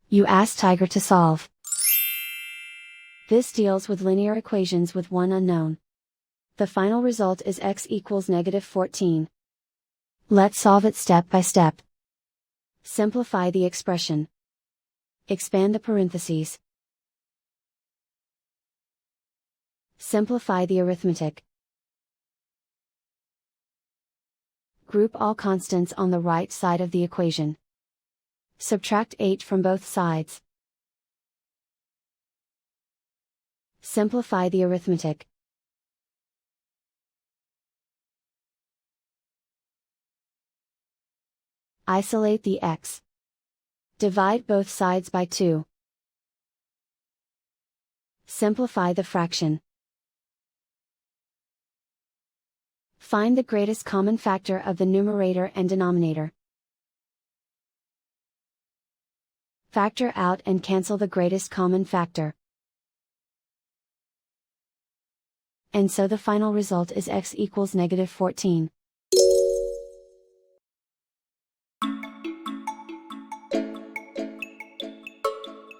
You ask Tiger to solve. This deals with linear equations with one unknown. The final result is x equals -14. Let's solve it step by step. Simplify the expression. Expand the parentheses. Simplify the arithmetic. Group all constants on the right side of the equation. Subtract 8 from both sides. Simplify the arithmetic. Isolate the x. Divide both sides by 2. Simplify the fraction. Find the greatest common factor of the numerator and denominator. Factor out and cancel the greatest common factor. And so the final result is x equals -14.